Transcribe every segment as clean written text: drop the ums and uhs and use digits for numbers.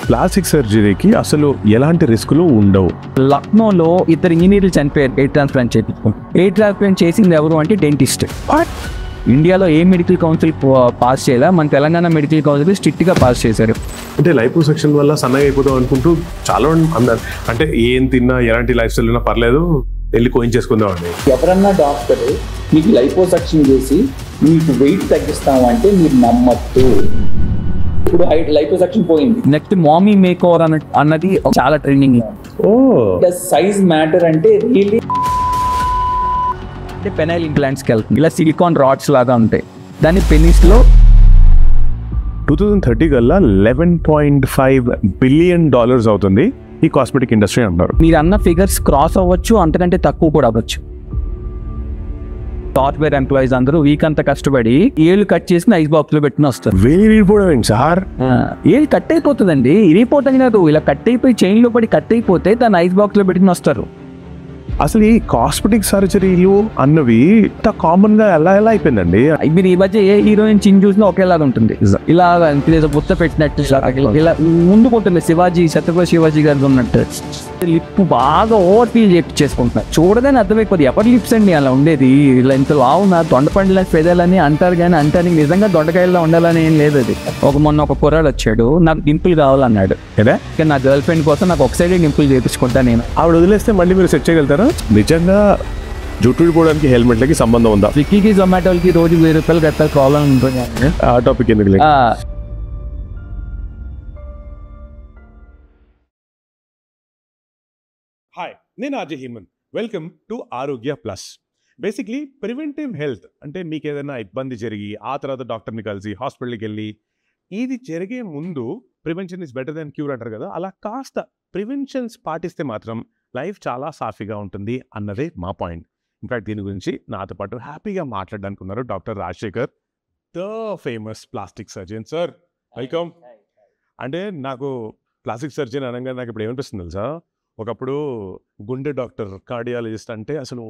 Plastic సర్జరీకి అసలు ఎలాంటి రిస్కులు ఉండవు. లక్నోలో ఇద్దరు ఇంజనీర్లు చనిపోయారు ఎయిర్ ట్రాన్స్ప్లాంట్ చేయించుకుని. ఎయిర్ ట్రాన్స్ప్లాంట్ చేసింది ఎవరు అంటే డెంటిస్ట్. ఇండియాలో ఏ మెడికల్ కౌన్సిల్ పాస్ చేయాలా, మన తెలంగాణ మెడికల్ కౌన్సిల్ స్ట్రిక్ట్గా పాస్ చేశారు. అంటే లైపోసెక్షన్ వల్ల సన్నగా అయిపోతాం అనుకుంటూ చాలా అన్నారు. అంటే ఏం తిన్నా ఎలాంటి లైఫ్ స్టైల్ ఉన్నా పర్లేదు, వెళ్ళి కోయించేసుకుందాం అండి. ఎవరన్నా డాక్టర్ మీకు లైపోసెక్షన్ చేసి మీకు వెయిట్ తగ్గిస్తాము అంటే మీరు నమ్మద్దు. ఇప్పుడు లైపోసెక్షన్ పోయింది, నెక్స్ట్ మామీ మేక్ ఓవర్ అన్నది చాలా ట్రెండింగ్. సైజ్ మ్యాటర్ అంటే రియల్లీ అంటే పెనైల్ ఇంప్లాంట్స్కి వెళ్తుంది, ఇలా సిలికాన్ రాడ్స్ లాగా ఉంటాయి. దాన్ని పెనిస్లో 2030 కల్లా $11.5 బిలియన్ అవుతుంది ఈ కాస్మెటిక్ ఇండస్ట్రీ అంటారు. మీరు అన్న ఫిగర్స్ క్రాస్ అవ్వచ్చు, అంతకంటే తక్కువ కూడా అవ్వచ్చు. సాఫ్ట్వేర్ ఎంప్లాయీస్ అందరూ వీక్ అంతా కష్టపడి ఏళ్ళు కట్ చేసుకుని ఐస్ బాక్స్ లో పెట్టిన వస్తారు. వేరే విడిపోవడం ఏంటి సార్? ఏళ్ళు కట్ అయిపోతుందండి, ఇరిగిపోతుంది కాదు, ఇలా కట్ అయిపోయి చైన్ లో పడి కట్ అయిపోతే దాన్ని ఐస్ బాక్స్ లో పెట్టిన వస్తారు. అసలు ఈ కాస్మెటిక్ సర్జరీలు అన్నవి ఇంత కామన్ గా ఎలా అయిపోయిందండి? మీరు ఈ మధ్య ఏ హీరోయిన్ చిన్ చూసినా ఒకేలాగా ఉంటుంది, ఇలా బుత్త పెట్టినట్టు, ఇలా ముందుకుంటుంది. శివాజీ, ఛత్రపతి శివాజీ గారు ఉన్నట్టు లిప్ బాగా ఓవర్ ఫీల్ చేసుకుంటున్నారు. చూడగానే అర్థమైపోతుంది ఎవరి లిప్స్ అండి అలా ఉండేది. ఇలా ఇంత లావున దొండపండులని పెదాలని అంటారు, కానీ అంటానికి నిజంగా దొండకాయల్లో ఉండాలని ఏం లేదు. అది మొన్న ఒక కుర్రాడు వచ్చాడు, నాకు డింపుల్ కావాలన్నాడు కదా, కానీ నా గర్ల్ ఫ్రెండ్ కోసం నాకు ఒక సైడ్ డింపుల్ చేయించుకుంటా నేను. ఆవిడ వదిలేస్తే మళ్ళీ మీరు సెట్ చేయగలుగుతారా? నిజంగా జుట్టు ఊడిపోవడానికి హెల్మెట్లకి సంబంధం ఉందా? స్విగ్గీకి జొమాటోలకి రోజు ₹1000 కట్టాలి ప్రాబ్లం ఉంటుంది. ఆ టాపిక్ ఎందుకు? హాయ్, నేను అజయ్ హేమంత్. వెల్కమ్ టు ఆరోగ్య ప్లస్. బేసిక్లీ ప్రివెంటివ్ హెల్త్ అంటే మీకు ఏదైనా ఇబ్బంది జరిగి ఆ తర్వాత డాక్టర్ని కలిసి హాస్పిటల్కి వెళ్ళి ఇది జరిగే ముందు prevention is better than cure అంటారు కదా, అలా కాస్త ప్రివెన్షన్స్ పాటిస్తే మాత్రం లైఫ్ చాలా సాఫీగా ఉంటుంది అన్నదే మా పాయింట్. ఇన్ఫాక్ట్ దీని గురించి నాతో పాటు హ్యాపీగా మాట్లాడడానికి ఉన్నారు doctor Rajasekhar, the famous plastic surgeon. Sir welcome. అంటే నాకు ప్లాస్టిక్ సర్జన్ అనగానే నాకు ఇప్పుడు ఏమనిపిస్తుంది తెలుసా, ఒకప్పుడు గుండె డాక్టర్, కార్డియాలజిస్ట్ అంటే అసలు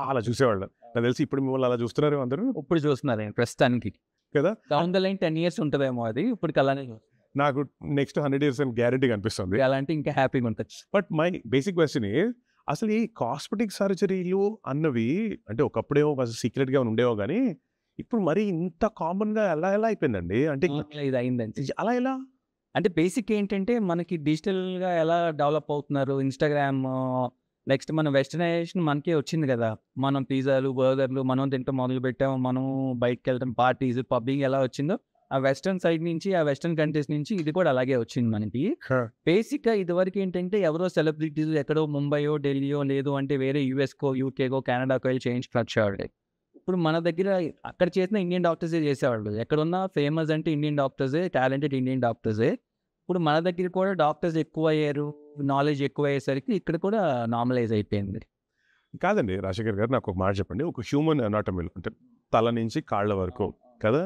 అలా చూసేవాళ్ళు. నాకు తెలిసి ఇప్పుడు మిమ్మల్ని అలా చూస్తున్నారు అందరూ. ఇప్పుడు చూస్తున్నారు ప్రస్తుతానికి కదా, డౌన్ ద లైన్ 10 years ఉంటుందేమో అది, ఇప్పుడు అలానే నాకు నెక్స్ట్ 100 years అని గ్యారంటీ కనిపిస్తుంది. అలాంటి ఇంకా హ్యాపీగా ఉంటుంది. బట్ మై బేసిక్ క్వశ్చన్ అసలు ఈ కాస్మెటిక్ సర్జరీలు అన్నవి అంటే ఒకప్పుడేమో సీక్రెట్గా ఉండేవో కానీ ఇప్పుడు మరి ఇంత కామన్గా ఎలా అయిపోయిందండి? అంటే ఇది అయిందండి అలా ఎలా? అంటే బేసిక్ ఏంటంటే మనకి డిజిటల్గా ఎలా డెవలప్ అవుతున్నారు, ఇన్స్టాగ్రామ్, నెక్స్ట్ మన వెస్టర్నైజేషన్ మనకే వచ్చింది కదా. మనం పిజ్జాలు, బర్గర్లు మనం తింటాం మొదలు పెట్టాము, మనం బయటకు వెళ్తాం, పార్టీస్, పబ్బింగ్ ఎలా వచ్చిందో ఆ వెస్టర్న్ సైడ్ నుంచి, ఆ వెస్టర్న్ కంట్రీస్ నుంచి ఇది కూడా అలాగే వచ్చింది మనకి. బేసిక్గా ఇదివరకు ఏంటంటే ఎవరో సెలబ్రిటీస్ ఎక్కడో ముంబైయో, ఢిల్లీయో, లేదు అంటే వేరే యూఎస్కో, యూకేకో, కెనడాకో వెళ్ళి చేయించుకొచ్చేవాళ్ళు. ఇప్పుడు మన దగ్గర అక్కడ చేసిన ఇండియన్ డాక్టర్సే చేసేవాళ్ళు. ఎక్కడున్నా ఫేమస్ అంటే ఇండియన్ డాక్టర్సే, టాలెంటెడ్ ఇండియన్ డాక్టర్సే. ఇప్పుడు మన దగ్గర కూడా డాక్టర్స్ ఎక్కువ అయ్యారు, నాలెడ్జ్ ఎక్కువ అయ్యేసరికి ఇక్కడ కూడా నార్మలైజ్ అయిపోయింది. కాదండి రాజశేఖర్ గారు, నాకు ఒక మాట చెప్పండి. ఒక హ్యూమన్ అనాటమీలో అంటే తల నుంచి కాళ్ళ వరకు కదా,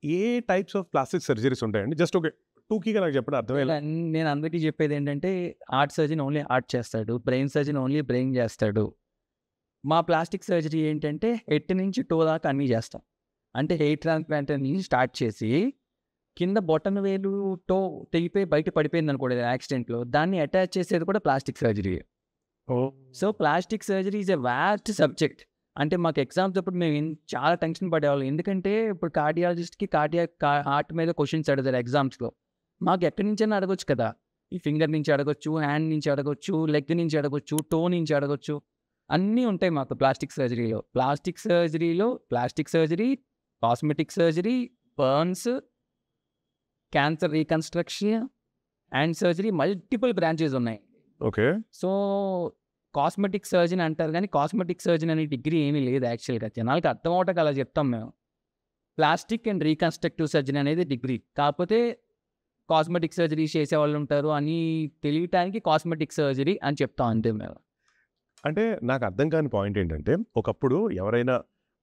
ఏ టైప్స్ ఆఫ్ ప్లాస్టిక్ సర్జరీస్ ఉంటాయండి? జస్ట్ ఒక టూకీగా నాకు చెప్పండి, అర్థమయ్యేలా. నేను అందరికీ చెప్పేది ఏంటంటే హార్ట్ సర్జన్ ఓన్లీ హార్ట్ చేస్తాడు, బ్రెయిన్ సర్జన్ ఓన్లీ బ్రెయిన్ చేస్తాడు. మా ప్లాస్టిక్ సర్జరీ ఏంటంటే హెడ్ నుంచి టో దాకా అన్నీ చేస్తాం. అంటే హెయిర్ ట్రాన్స్ప్లాంట్ నుంచి స్టార్ట్ చేసి కింద బొటన్ వేలు టో తెగిపోయి బయట పడిపోయింది అనుకోండి యాక్సిడెంట్లో, దాన్ని అటాచ్ చేసేది కూడా plastic surgery. So plastic surgery is a vast subject. అంటే మాకు ఎగ్జామ్స్ అప్పుడు మేము చాలా టెన్షన్ పడేవాళ్ళం, ఎందుకంటే ఇప్పుడు కార్డియాలజిస్ట్కి హార్ట్ మీద క్వశ్చన్స్ అడుగుతారు ఎగ్జామ్స్లో. మాకు ఎక్కడి నుంచైనా అడగొచ్చు కదా, ఈ ఫింగర్ నుంచి అడగొచ్చు, హ్యాండ్ నుంచి అడగొచ్చు, లెగ్ నుంచి అడగొచ్చు, టో నుంచి అడగొచ్చు, అన్నీ ఉంటాయి మాకు ప్లాస్టిక్ సర్జరీలో. Plastic surgery, cosmetic surgery, burns, cancer reconstruction and surgery, multiple branches ఉన్నాయి. ఓకే. సో కాస్మెటిక్ సర్జన్ అంటారు కానీ కాస్మెటిక్ సర్జన్ అనే డిగ్రీ ఏమీ లేదు యాక్చువల్గా. జనాలకి అర్థం అవటం అలా చెప్తాం మేము. ప్లాస్టిక్ అండ్ రీకన్స్ట్రక్టివ్ సర్జన్ అనేది డిగ్రీ, కాకపోతే కాస్మెటిక్ సర్జరీ చేసేవాళ్ళు ఉంటారు అని తెలియటానికి కాస్మెటిక్ సర్జరీ అని చెప్తాం అంతే మేము. అంటే నాకు అర్థం కాని పాయింట్ ఏంటంటే, ఒకప్పుడు ఎవరైనా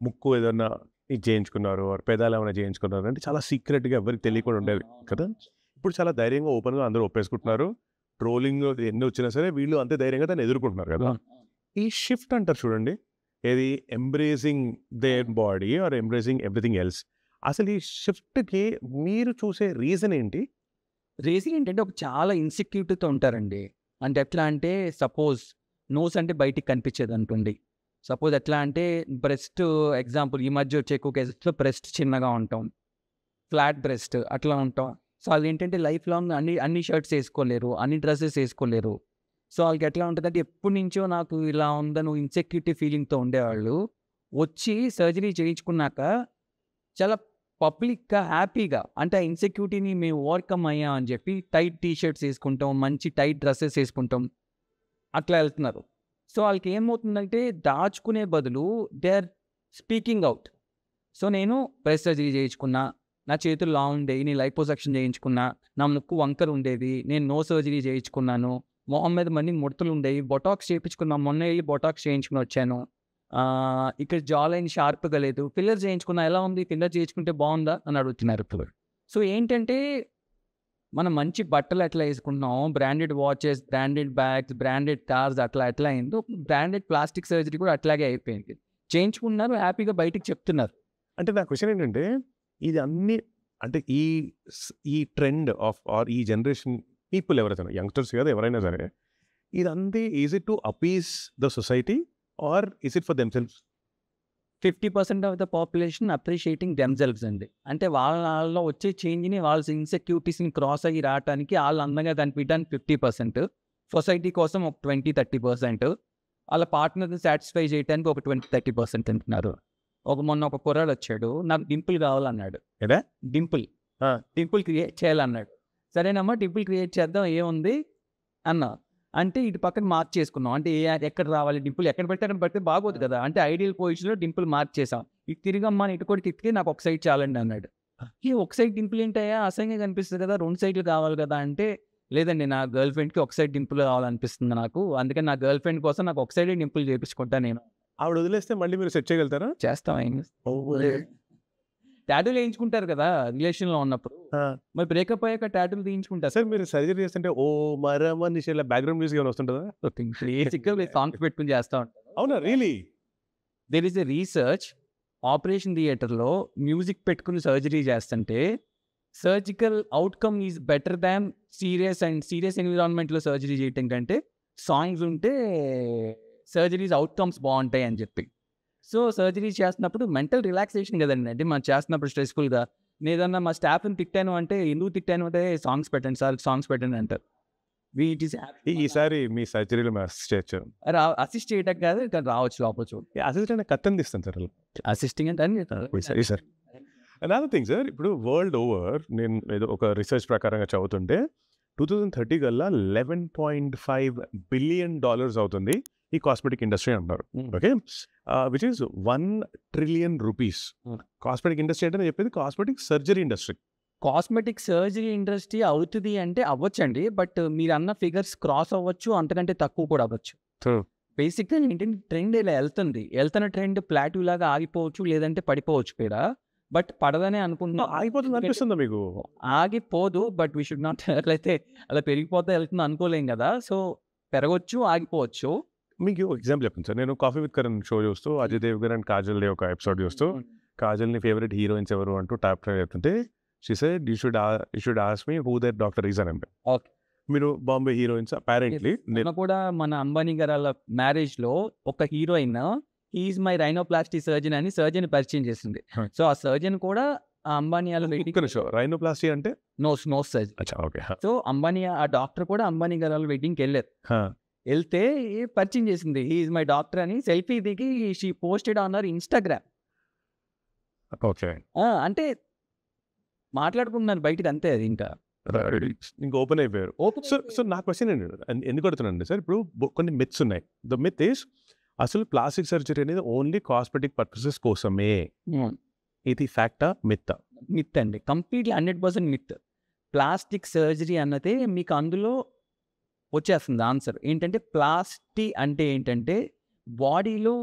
ముక్కు ఏదైనా ఇది చేయించుకున్నారు, పెదాలు ఏమైనా చేయించుకున్నారు అంటే చాలా సీక్రెట్గా ఎవరికి తెలియకుండా ఉండేవి కదా. ఇప్పుడు చాలా ధైర్యంగా ఓపెన్గా అందరూ ఒప్పేసుకుంటున్నారు. ట్రోలింగ్ ఎన్ని వచ్చినా సరే వీళ్ళు అంతే ధైర్యంగా దాన్ని ఎదుర్కొంటున్నారు కదా. ఈ షిఫ్ట్ అంటారు చూడండి, ఏది embracing their body or embracing everything else. అసలు ఈ షిఫ్ట్కి మీరు చూసే రీజన్ ఏంటి? రేసింగ్ ఏంటంటే ఒక చాలా ఇన్సెక్యూరిటీతో ఉంటారండి. అంటే ఎట్లా అంటే సపోజ్ నోస్ అంటే బయటికి కనిపించేది అనుకోండి. సపోజ్ ఎట్లా అంటే బ్రెస్ట్ ఎగ్జాంపుల్ ఈ మధ్య వచ్చే ఎక్కువ కేసెస్‌లో బ్రెస్ట్ చిన్నగా ఉంటాం. ఫ్లాట్ బ్రెస్ట్ అట్లా ఉంటాం. సో అదేంటంటే లైఫ్ లాంగ్ అన్ని షర్ట్స్ ఏసుకోలేరు. అన్ని డ్రెసెస్ ఏసుకోలేరు. సో వాళ్ళకి ఎట్లా ఉంటదంటే ఎప్పటి నుంచో నాకు ఇలా ఉందని ఇన్సెక్యూరిటీ ఫీలింగ్‌తో ఉండేవాళ్ళు. వచ్చి సర్జరీ చేయించుకున్నాక చాలా పబ్లిక్‌గా హ్యాపీగా అంటే ఆ ఇన్సెక్యూరిటీని మేము ఓవర్‌కమ్ అయ్యాం అని చెప్పి టైట్ టీ షర్ట్స్ ఏసుకుంటాం. మంచి టైట్ డ్రెసెస్ ఏసుకుంటాం. అట్లా వెళ్తున్నారు. సో వాళ్ళకి ఏమవుతుందంటే దాచుకునే బదులు they are speaking out. So నేను బ్రెస్ట్ సర్జరీ చేయించుకున్నా. నా చేతులు లావు ఉండేవి. నేను లైపోసక్షన్ చేయించుకున్నా. నా ముక్కు వంకర ఉండేది. నేను నో సర్జరీ చేయించుకున్నాను. మొహం మీద మళ్ళీ ముడతలు ఉండేవి. బొటాక్స్ చేయించుకున్నా. మొన్న వెళ్ళి బొటాక్స్ చేయించుకుని వచ్చాను. ఇక్కడ జా లైన్ షార్ప్‌గా లేదు. ఫిల్లర్ చేయించుకున్నా ఎలా ఉంది? ఫిల్లర్ చేయించుకుంటే బాగుందా? అని అడుగుతున్నారు ఇప్పుడు. సో ఏంటంటే మనం మంచి బట్టలు ఎట్లా వేసుకుంటున్నాం, branded watches, branded bags, branded cars అట్లా ఎట్లా అయిందో బ్రాండెడ్ ప్లాస్టిక్ సర్జరీ కూడా అట్లాగే అయిపోయింది. చేయించుకున్నారు, హ్యాపీగా బయటికి చెప్తున్నారు. అంటే నా క్వశ్చన్ ఏంటంటే ఇది అన్ని అంటే ఈ ట్రెండ్ ఆఫ్ ఆర్ ఈ జనరేషన్ పీపుల్ ఎవరైతే యంగ్స్టర్స్ కదా ఎవరైనా సరే ఇదంతా is it to appease the society or is it for themselves? 50% of the population appreciating themselves అండి. అంటే వాళ్ళలో వచ్చే చేంజ్ని వాళ్ళ ఇన్సెక్యూరిటీస్ని క్రాస్ అయ్యి రావడానికి వాళ్ళు అందంగా కనిపించడానికి 50%, సొసైటీ కోసం ఒక 20-30%, వాళ్ళ పార్ట్నర్ని సాటిస్ఫై చేయడానికి ఒక 20-30% అంటున్నారు. మొన్న ఒక కుర్రాడు వచ్చాడు, నాకు డింపుల్ కావాలన్నాడు. ఏదా డింపుల్ క్రియేట్ చేయాలన్నాడు. సరేనమ్మా డింపుల్ క్రియేట్ చేద్దాం ఏముంది అన్నా. అంటే ఇటు పక్కన మార్క్ చేసుకున్నాం. అంటే ఎక్కడ రావాలి డింపుల్, ఎక్కడ పెడితే అక్కడ పెడితే బాగోదు కదా. అంటే ఐడియల్ పొజిషన్లో డింపుల్ మార్క్ చేసాం. ఇటు తిరిగమ్మా ఇటు కూడా తిరిగి నాకు ఒక సైడ్ చాలండి అన్నాడు. ఈ ఒక సైడ్ డింపుల్ ఏంటయ్యా అసహ్యంగా కనిపిస్తుంది కదా, 2 సైడ్లు కావాలి కదా అంటే, లేదండి నా గర్ల్ ఫ్రెండ్కి ఒక సైడ్ డింపుల్ కావాలనిపిస్తుంది నాకు, అందుకని నా గర్ల్ ఫ్రెండ్ కోసం నాకు ఒక సైడ్ డింపుల్ చేయించుకుంటా నేను. ఆవిడ వదిలేస్తే మళ్ళీ మీరు సెట్ చేయగలుగుతారా? చేస్తాం. టాటూలు వేయించుకుంటారు కదా రిలేషన్లో ఉన్నప్పుడు, మరి బ్రేకప్ అయ్యాక టాటూలు తీయించుకుంటారు. సార్ మీరు సర్జరీ చేస్తుంటే ఓ మరమనిషి ఇలా బ్యాక్గ్రౌండ్ మ్యూజిక్ ఏమైనా వస్తుంటుందా? బేసిక్గా సాంగ్స్ పెట్టుకుని చేస్తూ ఉంటారు. అవునా really? There is a research, operation థియేటర్లో మ్యూజిక్ పెట్టుకుని సర్జరీ చేస్తుంటే surgical outcome is better than serious ఎన్విరాన్మెంట్లో సర్జరీ చేయటం కంటే సాంగ్స్ ఉంటే సర్జరీస్ అవుట్కమ్స్ బాగుంటాయి అని చెప్పి. సో సర్జరీ చేస్తున్నప్పుడు మెంటల్ రిలాక్సేషన్ కదండి. అంటే మనం చేస్తున్నప్పుడు స్ట్రెస్ఫుల్గా ఏదన్నా మా స్టాఫ్ని తిట్టాను అంటే, ఎందుకు తిట్టాను అంటే సాంగ్స్ పెట్టండి సార్, సాంగ్స్ పెట్టండి అంటారు. వీట్ ఈస్ ఈసారి మీ సర్జరీలో మేము అసిస్ట్ చేయొచ్చు? అసిస్ట్ చేయటం కాదు, ఇక్కడ రావచ్చు లోపల అసిస్ట్ అంటే కత్తిని తీస్తాను సార్. అసిస్టింగ్ అంటే అని చెప్తారు సార్ అనదర్ థింగ్ సార్, ఇప్పుడు వరల్డ్ ఓవర్ నేను ఏదో ఒక రీసెర్చ్ ప్రకారంగా చదువుతుంటే 2030 కల్లా $11.5 బిలియన్ అవుతుంది ఈ కాస్మెటిక్ ఇండస్ట్రీ అంటారు. Okay, which is 1 trillion rupees. Cosmetic industry అంటే నేను చెప్పేది cosmetic surgery industry. Cosmetic surgery industry అవుతుంది అంటే అవ్వచ్చండి, బట్ మీరు అన్న ఫిగర్స్ క్రాస్ అవ్వచ్చు, అంతకంటే తక్కువ కూడా అవ్వచ్చు. బేసిక్గా ఏంటంటే ట్రెండ్ ఇలా వెళ్తున్న ట్రెండ్ ప్లాట్యూ లాగా ఆగిపోవచ్చు, లేదంటే పడిపోవచ్చు కూడా. బట్ పడదనే అనుకుంటున్నా. ఆగిపోతుంది అనిపిస్తుందా మీకు? ఆగిపోదు, బట్ వీ షుడ్ నాట్ అట్లయితే అలా పెరిగిపోతే వెళ్తుంది అనుకోలేం కదా. సో పెరగవచ్చు, ఆగిపోవచ్చు. మీకు ఎగ్జాంపుల్ చెప్పండి సార్. నేను కాఫీ విత్ కరణ్ షో చూస్తూ అజయ్ దేవ్గన్ అండ్ కాజల్ ఒక ఎపిసోడ్ చూస్తూ కాజల్ని ఫేవరెట్ హీరోయిన్స్ ఎవరు అంటూ టాప్ ట్రై చెప్తుంటే she said you should ask me who that doctor is అని. మీరు బాంబే హీరోయిన్స్ అపారెంట్లీ కూడా మన అంబానీ గారి మ్యారేజ్ లో ఒక heroine is my rhinoplasty surgeon అని సర్జన్ పరిచయం చేసింది. సో ఆ సర్జన్ కూడా అంబానీ రైనోప్లాస్టీ అంటే నోస్ సర్జన్. సో అంబానీ ఆ డాక్టర్ కూడా అంబానీ గారి వెడ్డింగ్కి వెళ్ళారు. వెళ్తే పరిచయం చేసింది ఈజ్ మై డాక్టర్ అని. సెల్ఫీ దిగి she posted on hour Instagram. Okay, అంటే మాట్లాడుకుంటున్నారు బయటకు అంతే. అది ఇంకా ఓపెన్ అయిపోయారు. సో నా క్వశ్చన్ ఏంటంటే ఎందుకు అడుగుతున్నానండి సార్, ఇప్పుడు కొన్ని మిత్స్ ఉన్నాయి. ద మిత్ ఈస్ అసలు ప్లాస్టిక్ సర్జరీ అనేది ఓన్లీ కాస్మెటిక్ పర్పసెస్ కోసమే. ఇది ఫ్యాక్టా మిత్? మిత్ అండి, కంప్లీట్లీ 100% మిత్. ప్లాస్టిక్ సర్జరీ అన్నదే మీకు అందులో వచ్చేస్తుంది ఆన్సర్. ఏంటంటే ప్లాస్టీ అంటే ఏంటంటే బాడీలో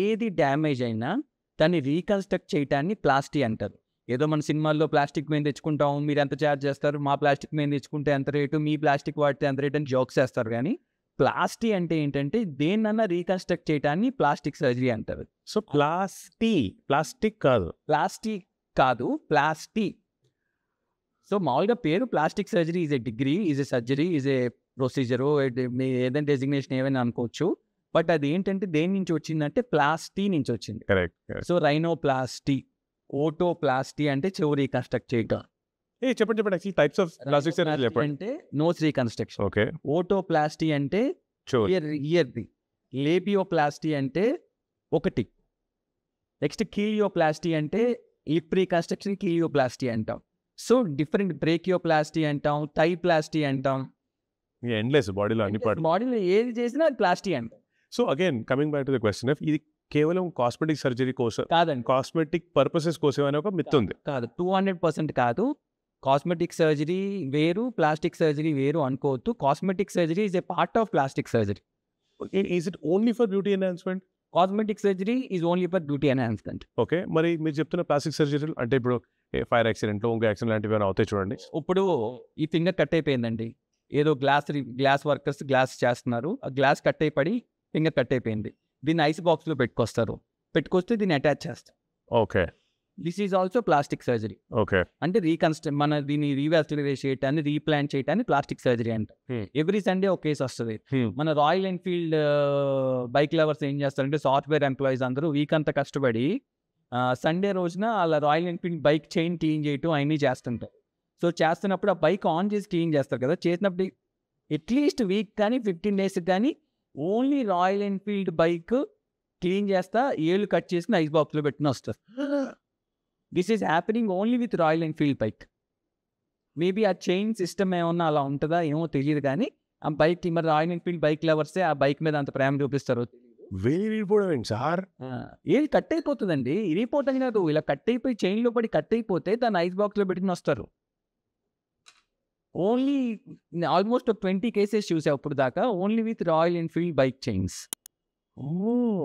ఏది డ్యామేజ్ అయినా దాన్ని రీకన్స్ట్రక్ట్ చేయటాన్ని ప్లాస్టీ అంటారు. ఏదో మన సినిమాల్లో ప్లాస్టిక్ మేము తెచ్చుకుంటాం, మీరు ఎంత ఛార్జ్ చేస్తారు, మా ప్లాస్టిక్ మేము తెచ్చుకుంటే ఎంత రేటు, మీ ప్లాస్టిక్ వాడితే ఎంత రేటు అని జోక్స్ చేస్తారు. కానీ ప్లాస్టీ అంటే ఏంటంటే దేన్నన్నా రీకన్స్ట్రక్ట్ చేయటాన్ని ప్లాస్టిక్ సర్జరీ అంటారు. సో ప్లాస్టిక్ కాదు, ప్లాస్టీ. సో మామూలుగా పేరు plastic surgery is a degree, is a surgery, is a procedure, మీ ఏదైనా డెసిగ్నేషన్ ఏమైనా అనుకోవచ్చు. బట్ అది ఏంటంటే దేని నుంచి వచ్చిందంటే ప్లాస్టీ నుంచి వచ్చింది. కరెక్ట్. సో రైనోప్లాస్టీ, ఓటోప్లాస్టీ అంటే చెవు రీకన్స్ట్రక్ట్ చేయటం. చెప్పండి actually types of plastic surgery Rhinoplasty చెప్పండి. అంటే నోస్ రీకన్స్ట్రక్షన్. ఓకే. ఓటోప్లాస్టీ అంటే ఇయర్ది. లేబియోప్లాస్టీ అంటే ఒకటి. నెక్స్ట్ కీలియోప్లాస్టీ అంటే లిప్ రీకన్స్ట్రక్షన్, కీలియోప్లాస్టీ అంటాం. సో డిఫరెంట్ బ్రేకియోప్లాస్టీ అంటాం, థైప్లాస్టీ అంటాం. ఎండ్లెస్ బాడీలో అన్ని పార్ట్. బాడీలో ఏది చేసినా అది ప్లాస్టీ అంటాం. So again coming back to the question, ఇది కేవలం కాస్మెటిక్ సర్జరీ కోసం, కాదండి, కాస్మెటిక్ పర్పసెస్ కోసం అనే ఒక మిత్ ఉంది. కాదు, 200% కాదు. కాస్మెటిక్ సర్జరీ వేరు, ప్లాస్టిక్ సర్జరీ వేరు అనుకోవద్దు. Cosmetic surgery is A part of plastic surgery. Is it only for beauty enhancement? Cosmetic surgery is only for beauty enhancement. Okay. మరి మీరు చెప్తున్న ప్లాస్టిక్ సర్జరీ అంటే ఇప్పుడు ఫైర్ యాక్సిడెంట్లో ఇంకో యాక్సిడెంట్ లాంటివి ఏమైనా అవుతాయి చూడండి. ఇప్పుడు ఈ ఫింగర్ కట్ అయిపోయిందండి, ఏదో గ్లాస్ వర్కర్స్ గ్లాస్ చేస్తున్నారు, ఆ గ్లాస్ కట్ అయిపడి ఫింగర్ కట్ అయిపోయింది. దీన్ని ఐస్ బాక్స్లో పెట్టుకొస్తే దీన్ని అటాచ్ చేస్తారు. Okay. This is also plastic surgery. Okay. అంటే మన దీన్ని రీవాస్కులరైజ్ చేయటాన్ని, రీప్లాంట్ చేయటాన్ని ప్లాస్టిక్ సర్జరీ అంట. ఎవ్రీ సండే ఒక కేసు వస్తుంది. మన రాయల్ ఎన్ఫీల్డ్ బైక్ లవర్స్ ఏం చేస్తారంటే సాఫ్ట్వేర్ ఎంప్లాయీస్ అందరూ వీక్ అంతా కష్టపడి సండే రోజున అలా royal Enfield bike chain clean చేయటం అవన్నీ చేస్తుంటారు. సో చేస్తున్నప్పుడు ఆ బైక్ ఆన్ చేసి క్లీన్ చేస్తారు కదా, చేసినప్పుడు అట్లీస్ట్ వీక్ కానీ 15 days కానీ only royal Enfield bike clean చేస్తా ఏళ్ళు కట్ చేసుకుని ఐస్ బాక్స్లో పెట్టిన వస్తారు. This is happening only with royal Enfield bike. Maybe ఆ చైన్ సిస్టమ్ ఏమన్నా అలా ఉంటుందా ఏమో తెలియదు, కానీ ఆ బైక్ మరి రాయల్ ఎన్ఫీల్డ్ బైక్ లవర్సే ఆ బైక్ మీద అంత ప్రేమ చూపిస్తారు. వేరిపోవడం సార్, ఏది కట్ అయిపోతుందండి, ఇరిగిపోతుంది కాదు, ఇలా కట్ అయిపోయి చైన్లో పడి కట్ అయిపోతే దాన్ని ఐస్ బాక్స్లో పెట్టుకుని వస్తారు. ఓన్లీ ఆల్మోస్ట్ 20 cases చూసావు ఇప్పుడు దాకా, only with royal Enfield bike chains.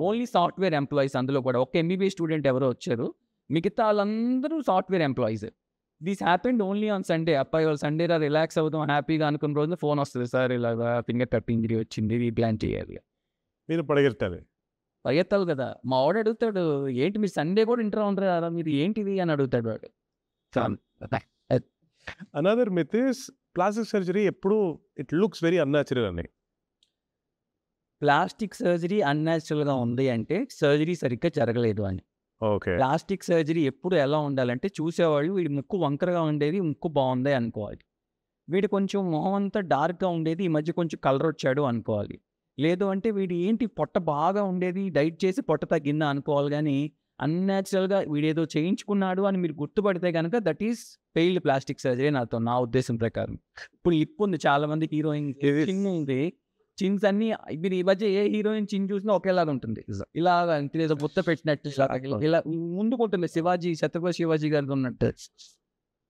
Only software employees అందులో కూడా. ఒక MBBS స్టూడెంట్ ఎవరో వచ్చారు, మిగతా వాళ్ళందరూ software employees. This happened only on Sunday. అబ్బాయి వాళ్ళు సండేరా రిలాక్స్ అవుతాం హ్యాపీగా అనుకున్న రోజున ఫోన్ వస్తుంది, సార్ ఇలాగా ఫింగర్ కట్ ఇంజరీ వచ్చింది, రీప్లాంట్ చేయాలి. మీరు పరిగెత్తాలి కదా. మా వాడు అడుగుతాడు, ఏంటి మీరు సండే కూడా ఇంటర్ ఉండరా మీరు ఏంటిది అని అడుగుతాడు వాడు. Another myth is plastic surgery ఎప్పుడు ఇట్ లుక్స్ వెరీ అన్యాచురల్ అని. ప్లాస్టిక్ సర్జరీ అన్యాచురల్గా ఉంది అంటే సర్జరీ సరిగ్గా జరగలేదు అని. ఓకే. ప్లాస్టిక్ సర్జరీ ఎప్పుడు ఎలా ఉండాలంటే చూసేవాళ్ళు వీడి ముక్కు వంకరగా ఉండేది, ముక్కు బాగుంది అనుకోవాలి. వీడు కొంచెం మొహం అంతా డార్క్గా ఉండేది, ఈ మధ్య కొంచెం కలర్ వచ్చాడు అనుకోవాలి. లేదు అంటే వీడు ఏంటి పొట్ట బాగా ఉండేది, డైట్ చేసి పొట్ట తగ్గిందా అనుకోవాలి. కానీ అన్యాచురల్గా వీడేదో చేయించుకున్నాడు అని మీరు గుర్తుపడితే కనుక that is failed plastic surgery నా ఉద్దేశం ప్రకారం. ఇప్పుడు లిప్ ఉంది, చాలా మంది హీరోయిన్ చిన్ ఉంది, చిన్స్ అన్ని మీరు ఈ మధ్య ఏ హీరోయిన్ చిన్ చూసినా ఒకేలాగా ఉంటుంది, ఇలా ఏదో గుర్త పెట్టినట్టు ఇలా ముందుకుంటుంది. ఛత్రపతి శివాజీ గారిది ఉన్నట్టు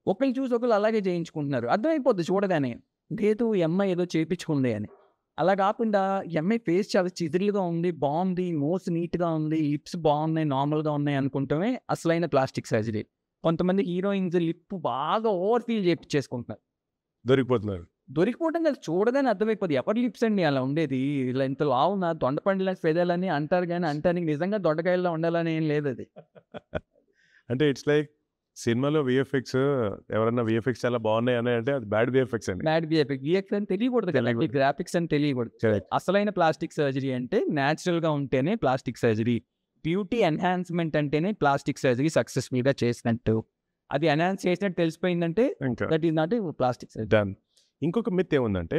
ఒకళ్ళు చూసి ఒకళ్ళు అలాగే చేయించుకుంటున్నారు. అర్థమైపోద్ది చూడగానే, లేదు ఈ అమ్మాయి ఏదో చేయించుకుంది అని. అలా కాకుండా ఈ అమ్మాయి ఫేస్ చాలా చిదిరిగా ఉంది, బాగుంది, నోస్ నీట్గా ఉంది, లిప్స్ బాగున్నాయి, నార్మల్గా ఉన్నాయి అనుకుంటమే అసలైన ప్లాస్టిక్ సర్జరీ. కొంతమంది హీరోయిన్స్ లిప్ బాగా ఓవర్ ఫీల్ చేసుకుంటున్నారు, దొరికిపోవడం కదా, చూడగానే అర్థమైపోతుంది ఎవరి లిప్స్ అండి అలా ఉండేది. ఇలా ఇంత లావున దొండపండిలా ఫెదాలని అంటారు, కానీ అంటానికి నిజంగా దొండకాయల్లో ఉండాలని ఏం లేదు అది. అంటే ఇట్స్ లైక్ సినిమాలో విఎఫ్ఎక్స్ ఎవరన్నా విఎఫ్ఎక్స్ చాలా బాగున్నాయి అని అంటే అది బ్యాడ్ విఎఫ్ఎక్స్ అని. బ్యాడ్ విఎఫ్ఎక్స్ అని తెలియకూడదు కదా, గ్రాఫిక్స్ అని తెలియకూడదు. అసలైన ప్లాస్టిక్ సర్జరీ అంటే న్యాచురల్గా ఉంటేనే ప్లాస్టిక్ సర్జరీ. బ్యూటీ ఎన్హాన్స్మెంట్ అంటేనే ప్లాస్టిక్ సర్జరీ సక్సెస్ఫుల్గా చేసినట్టు. అది ఎన్హాన్స్ చేసినట్టు తెలిసిపోయిందంటే that is not plastic surgery. Done. ఇంకొక మిత్ ఏముందంటే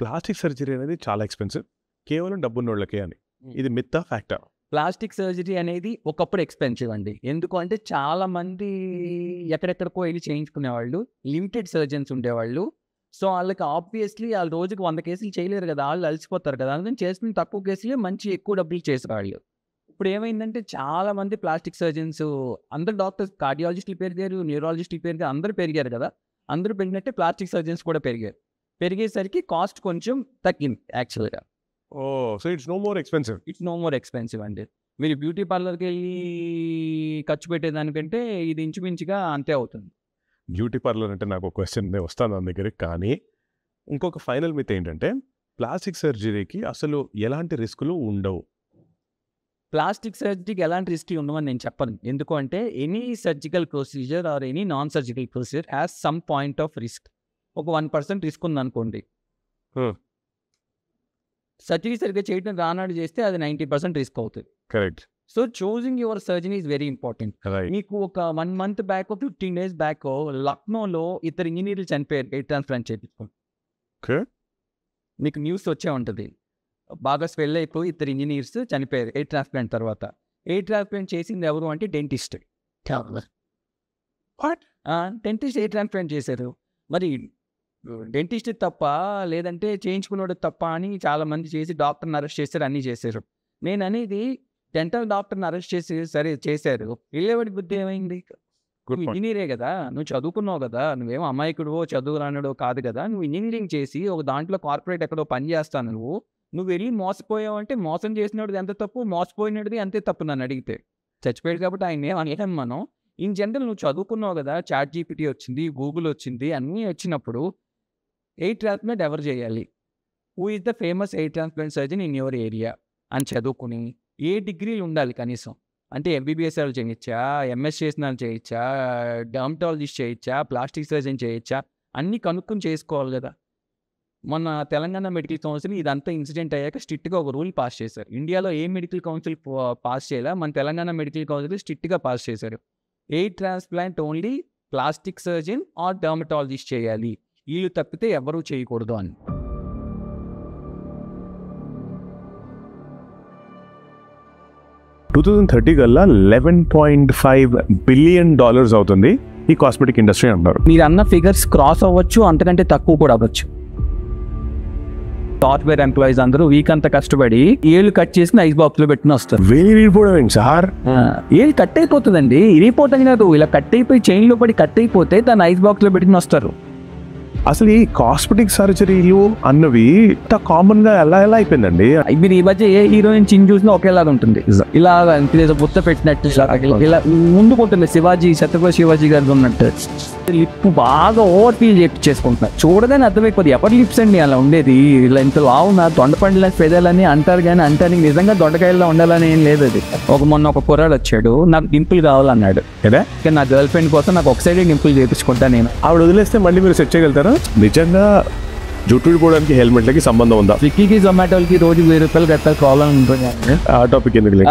ప్లాస్టిక్ సర్జరీ అనేది చాలా ఎక్స్పెన్సివ్, కేవలం డబ్బున్నోళ్ళకే అని. ఇది మిత్తా ఫ్యాక్టా? ప్లాస్టిక్ సర్జరీ అనేది ఒకప్పుడు ఎక్స్పెన్సివ్ అండి. ఎందుకు అంటే చాలా మంది ఎక్కడెక్కడికో వెళ్ళి చేయించుకునేవాళ్ళు, లిమిటెడ్ సర్జన్స్ ఉండేవాళ్ళు. సో వాళ్ళకి ఆబ్వియస్లీ వాళ్ళు రోజుకి 100 కేసులు చేయలేరు కదా, వాళ్ళు అలసిపోతారు కదా, అందుకని చేసుకుని తక్కువ కేసులే మంచి ఎక్కువ డబ్బులు చేసేవాళ్ళు. ఇప్పుడు ఏమైందంటే చాలా మంది ప్లాస్టిక్ సర్జన్స్, అందరు డాక్టర్స్, కార్డియాలజిస్టులు పెరిగారు, న్యూరాలజిస్టులు పెరిగారు, అందరూ పెరిగారు కదా. అందరూ పెరిగినట్టే ప్లాస్టిక్ సర్జన్స్ కూడా పెరిగారు. పెరిగేసరికి కాస్ట్ కొంచెం తగ్గింది యాక్చువల్గా. So it's no more expensive అండి. మీరు బ్యూటీ పార్లర్కి వెళ్ళి ఖర్చు పెట్టేదానికంటే ఇది ఇంచుమించుగా అంతే అవుతుంది. బ్యూటీ పార్లర్ అంటే నాకు ఒక క్వశ్చన్ వస్తాను దాని దగ్గరికి. కానీ ఇంకొక ఫైనల్ మిత్ ఏంటంటే ప్లాస్టిక్ సర్జరీకి అసలు ఎలాంటి రిస్కులు ఉండవు. ప్లాస్టిక్ సర్జరీకి ఎలాంటి రిస్క్ ఉండవని నేను చెప్పను. ఎందుకంటే any surgical procedure or any non surgical procedure has some point of risk. ఒక 1% రిస్క్ ఉందనుకోండి, సర్జరీ సరిగ్గా చేయడం రానాడు చేస్తే అది 90% రిస్క్ అవుతుంది. Correct. So choosing your surgeon is very important. మీకు ఒక 1 month బ్యాక్ 15 days బ్యాక్ లక్నోలో ఇద్దరు ఇంజనీర్లు చనిపోయారు ఎయిర్ ట్రాన్స్ప్లాంట్ చేయించుకోండి. మీకు న్యూస్ వచ్చే ఉంటుంది. బాగా స్వెల్ అయిపోయి ఇద్దరు ఇంజనీర్స్ చనిపోయారు ఎయిర్ ట్రాన్స్ప్లాంట్ తర్వాత. ఎయిర్ ట్రాన్స్ప్లాంట్ చేసింది ఎవరు అంటే డెంటిస్ట్. డెంటిస్ట్ ఎయిర్ ట్రాన్స్ప్లాంట్ చేశారు. మరి డెంటిస్ట్ తప్ప లేదంటే చేయించుకున్నాడు తప్ప అని చాలామంది చేసి డాక్టర్ని అరెస్ట్ చేశారు, అన్నీ చేశారు. నేను అనేది డెంటల్ డాక్టర్ని అరెస్ట్ చేసి సరే చేశారు, వెళ్ళేవాడి బుద్ధి ఏమైంది? నువ్వు ఇంజనీరే కదా, నువ్వు చదువుకున్నావు కదా, నువ్వేమో అమాయకుడువో చదువు రానుడో కాదు కదా, నువ్వు ఇంజనీరింగ్ చేసి ఒక దాంట్లో కార్పొరేట్ ఎక్కడో పని చేస్తాను, నువ్వు వెళ్ళి మోసపోయావు అంటే మోసం చేసినది ఎంత తప్పు, మోసపోయినది అంతే తప్పు నన్ను అడిగితే. చచ్చిపోయాడు కాబట్టి ఆయన ఏమనలేం మనం. ఇన్ జనరల్ నువ్వు చదువుకున్నావు కదా, చాట్ జీపీటీ వచ్చింది, గూగుల్ వచ్చింది, అన్నీ వచ్చినప్పుడు ఎయిర్ ట్రాన్స్ప్లాంట్ ఎవరు చేయాలి, who is the famous air transplant surgeon in your area అని చదువుకుని ఏ డిగ్రీలు ఉండాలి కనీసం, అంటే ఎంబీబీఎస్ వాళ్ళు చేయొచ్చా, ఎంఎస్ చేసిన వాళ్ళు చేయొచ్చా, డర్మటాలజిస్ట్ చేయొచ్చా, ప్లాస్టిక్ సర్జన్ చేయొచ్చా, అన్నీ కనుక్కొని చేసుకోవాలి కదా. మొన్న తెలంగాణ మెడికల్ కౌన్సిల్ ఇదంతా ఇన్సిడెంట్ అయ్యాక స్ట్రిక్ట్గా ఒక రూల్ పాస్ చేశారు. ఇండియాలో ఏ మెడికల్ కౌన్సిల్ పాస్ చేయాలా, మన తెలంగాణ మెడికల్ కౌన్సిల్ స్ట్రిక్ట్గా పాస్ చేశారు. Hair transplant only plastic surgeon or dermatologist చేయాలి, వీళ్ళు తప్పితే ఎవరూ చేయకూడదు అని. $2030 కల్లా $11.5 billion అవుతుంది ఈ కాస్మెటిక్ ఇండస్ట్రీ అంటారు. మీరు అన్న ఫిగర్స్ క్రాస్ అవ్వచ్చు, అంతకంటే తక్కువ కూడా అవ్వచ్చు. సాఫ్ట్వేర్ ఎంప్లాయీస్ అందరూ వీక్ అంతా కష్టపడి ఏళ్ళు కట్ చేసి ఐస్ బాక్స్ లో పెట్టుకుని వస్తారు. వేలిపోవడం సార్, ఏళ్ళు కట్ అయిపోతుందండి, ఇరిగిపోతుంది కాదు, ఇలా కట్ అయిపోయి చైన్ లో పడి కట్ అయిపోతే దాన్ని ఐస్ బాక్స్ లో పెట్టుకుని వస్తారు. అసలు ఈ కాస్మెటిక్ సర్జరీలు అన్నవి ఇంత కామన్ గా ఎలా అయిపోయిందండి. మీరు ఈ మధ్య ఏ హీరోయిన్ చిన్ చూసినా ఒకేలాగా ఉంటుంది, ఇలా బుత్త పెట్టినట్టు, ఇలా ముందుకుంటుంది. శివాజీ, ఛత్రపతి శివాజీ గారు ఉన్నట్టు లిప్ బాగా ఓవర్ ఫీల్ చేసుకుంటున్నారు. చూడగానే అర్థమైపోతుంది ఎవరి లిప్స్ అండి అలా ఉండేది. ఇలా ఇంత లావునా దొండపండుల పెదాలని అంటారు కానీ అంటానికి నిజంగా దొండకాయల్లో ఉండాలని ఏం లేదు. అది మొన్న ఒక కుర్రాడు వచ్చాడు, నాకు డింపుల్ కావాలన్నాడు కదా, కానీ నా గర్ల్ ఫ్రెండ్ కోసం నాకు ఒక సైడ్ డింపుల్ చేయించుకుంటా నేను. ఆవిడ వదిలేస్తే మళ్ళీ మీరు సెట్ చేయగలుగుతారా? నిజంగా జుట్టు ఊడిపోవడానికి హెల్మెట్లకి సంబంధం ఉందా? స్విగ్గీకి జొమాటోలకి రోజు ₹1000 కట్టాలి కావాలని ఉంటుంది. ఆ టాపిక్ ఎందుకు లేదు.